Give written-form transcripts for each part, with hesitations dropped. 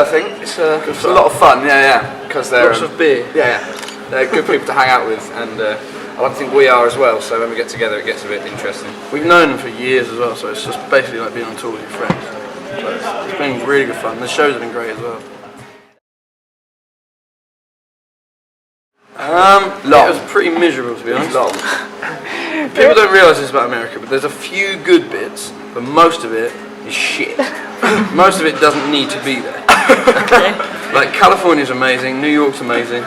I think. It's a lot of fun, because they're... Lots of beer. Yeah, they're good people to hang out with, and I like to think we are as well, so when we get together it gets a bit interesting. We've known them for years as well, so it's just basically like being on tour with your friends. So it's been really good fun. The shows have been great as well. Long. It was pretty miserable, to be honest. Long. People don't realise this about America, but there's a few good bits, but most of it is shit. Most of it doesn't need to be there. Okay. Like California's amazing, New York's amazing,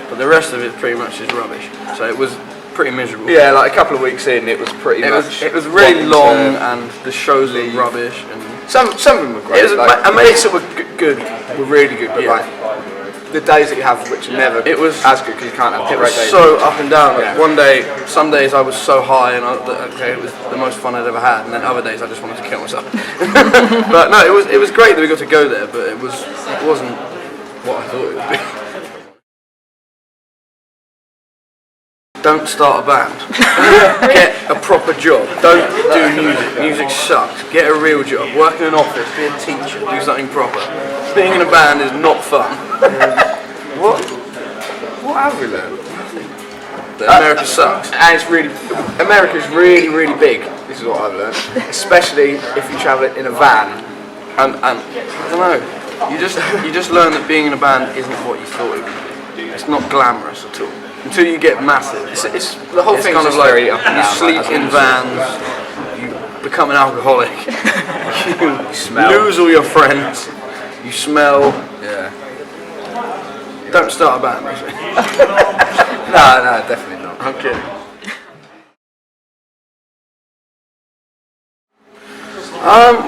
but the rest of it pretty much is rubbish. So it was pretty miserable. Yeah, like a couple of weeks in, it was pretty much... It was really long, and the shows were rubbish. And some of them were great. The bits that were good were really good, but like the days that you have which are never as good because you can't have great days. It was so up and down. Like one day, some days I was so high and it was the most fun I'd ever had, and then other days I just wanted to kill myself. But no, it was great that we got to go there, but it wasn't what I thought it would be. Don't start a band. Get a proper job. Don't do music. Music sucks. Get a real job. Work in an office. Be a teacher. Do something proper. Being in a band is not fun. What have we learned? That America sucks. And America's really, really big. This is what I've learned. Especially if you travel in a van. And I don't know. You just learn that being in a band isn't what you thought it would be. It's not glamorous at all. Until you get massive. It's the whole thing kind is of like very up and you down, sleep in vans, you become an alcoholic, you lose all your friends, you smell. Yeah. Don't start a band, actually. No, definitely not. I'm kidding.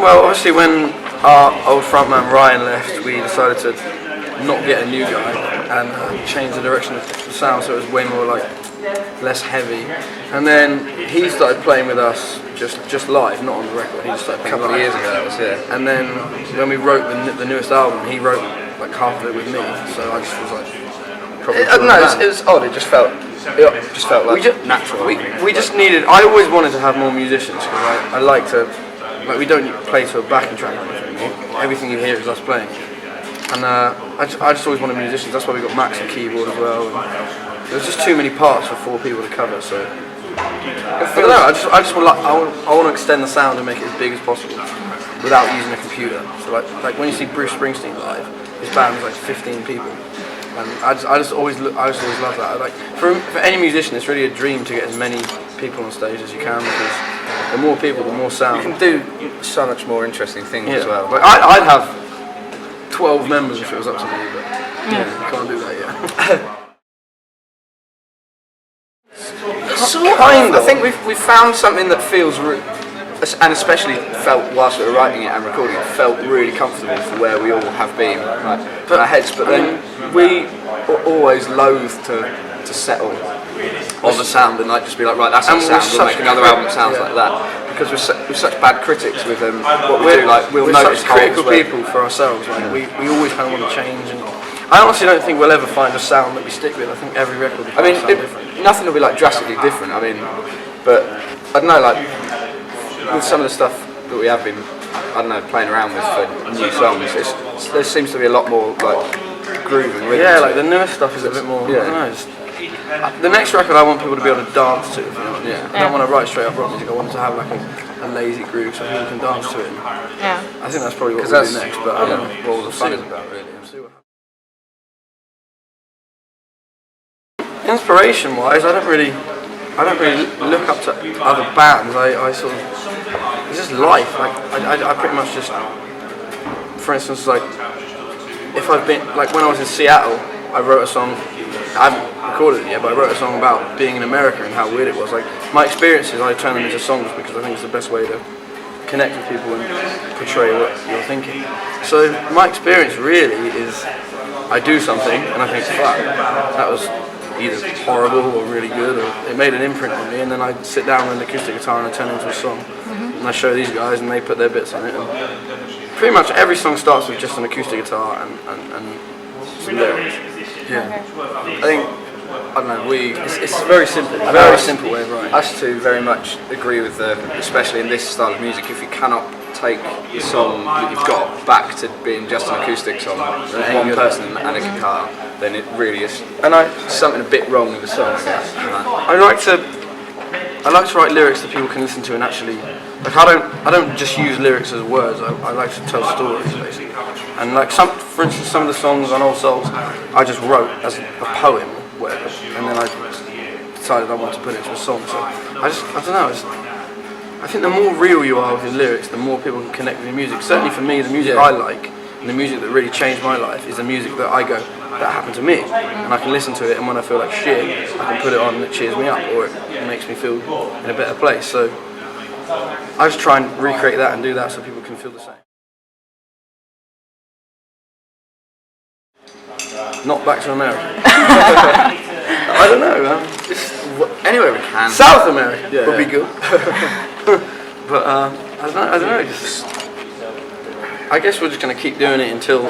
Well, obviously when our old frontman Ryan left, we decided to not get a new guy and change the direction of the sound, so it was way more like less heavy. And then he started playing with us just live, not on the record. He just started playing A couple of years ago, that was And then when we wrote the newest album, he wrote like half of it with me. So I just was like, probably. It was odd. It just felt like natural. We just needed. I always wanted to have more musicians because I like to. Like we don't play to a backing track or anything. Everything you hear is us playing. And I just always wanted musicians. That's why we got Max on keyboard as well. And there was just too many parts for 4 people to cover. So I don't know. I want to extend the sound and make it as big as possible without using a computer. So like when you see Bruce Springsteen live, his band was like 15 people. And I just always love that. Like for any musician, it's really a dream to get as many people on stage as you can because the more people, the more sound. You can do so much more interesting things as well. Like I'd have 12 members if it was up to me, but you can't do that yet. I think we've found something that feels, and especially felt whilst we were writing it and recording it, felt really comfortable for where we all have been, like in our heads. But then we are always loath to settle on the sound and like just be like, right, that's our sound. We'll make another album that sounds like that. Because we're such bad critics with what we do. Like we're notice such critical people for ourselves. Like we always kind of want to change. And I honestly don't think we'll ever find a sound that we stick with. I think every record will sound different. Nothing will be like drastically different. I mean, but I don't know, like with some of the stuff that we have been, I don't know, playing around with for new songs, there seems to be a lot more like groove and rhythm. Yeah, like the newest stuff is a bit more. Yeah. I don't know, the next record I want people to be able to dance to. If you know what I mean. I don't want to write straight up rock music. I want to have like a lazy groove so people can dance to it. Yeah. I think that's probably what we'll do next. But I don't know what all the fun is about really. Inspiration wise, I don't really look up to other bands. I sort of, it's just life. Like I pretty much just, for instance, like if I've been, like when I was in Seattle, I wrote a song. I haven't recorded it yet, but I wrote a song about being in America and how weird it was. Like my experiences, I turn them into songs because I think it's the best way to connect with people and portray what you're thinking. So my experience really is, I do something and I think, fuck, that was either horrible or really good, or it made an imprint on me, and then I sit down with an acoustic guitar and I turn it into a song. And I show these guys and they put their bits on it. And pretty much every song starts with just an acoustic guitar and some lyrics. Yeah. I think I don't know, It's very simple. A very simple way of writing. Us two very much agree with especially in this style of music, if you cannot take the song that you've got back to being just an acoustic song with one person and a guitar, then it really is something a bit wrong with the song. I like to write lyrics that people can listen to and actually, like, I don't just use lyrics as words. I like to tell stories basically. And like for instance, some of the songs on Old Souls, I just wrote as a poem, or whatever, and then I decided I wanted to put it into a song. So I don't know. I think the more real you are with your lyrics, the more people can connect with your music. Certainly for me, the music I like and the music that really changed my life is the music that I go, that happened to me, and I can listen to it, and when I feel like shit, I can put it on and it cheers me up, or it makes me feel in a better place. So I just try and recreate that and do that so people can feel the same. Not back to America. I don't know, man. Anywhere we can. South America would be good. But I don't know. I guess we're just going to keep doing it until.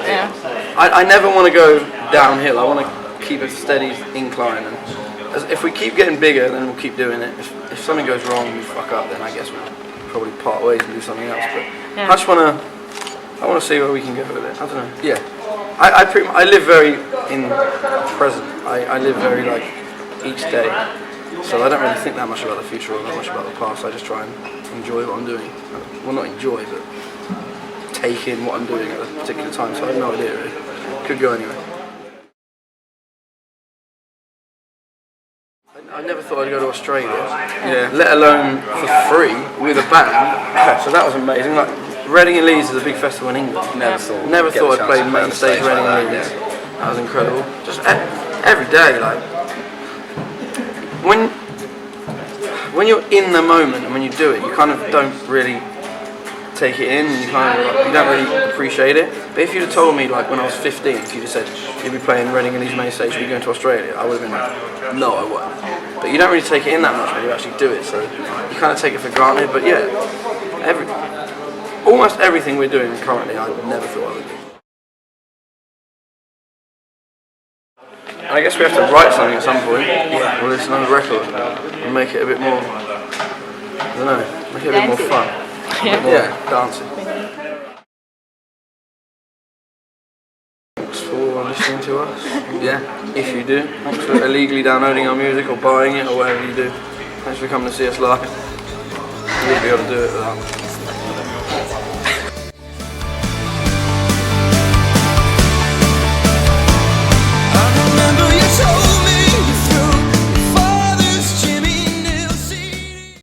I never want to go downhill. I want to keep a steady incline, and if we keep getting bigger, then we'll keep doing it. If something goes wrong and we fuck up, then I guess we'll probably part ways and do something else. But I just want to see where we can go with it. I don't know. Yeah. I live very in present. I live very like each day. So I don't really think that much about the future or that much about the past. I just try and enjoy what I'm doing. Well, not enjoy, but take in what I'm doing at a particular time. So I have no idea really. Could go anywhere. I never thought I'd go to Australia. Let alone for free with a band. So that was amazing. Like Reading and Leeds is a big festival in England. Never thought I'd play main stage Reading and Leeds. That was incredible. Just every day, like when you're in the moment and when you do it, you kind of don't really take it in, and you don't really appreciate it. But if you'd have told me, like when I was 15, if you'd have said you'd be playing Reading and Leeds main stage, you'd be going to Australia, I would have been like, no, I won't. But you don't really take it in that much when you actually do it, so you kind of take it for granted. But yeah, almost everything we're doing currently, I never thought I would do. I guess we have to write something at some point. Or listen on a record and make it a bit more, I don't know, make it a bit more fun. Dancing. Thanks for listening to us. If you do. Thanks for illegally downloading our music or buying it or whatever you do. Thanks for coming to see us live. You wouldn't be able to do it without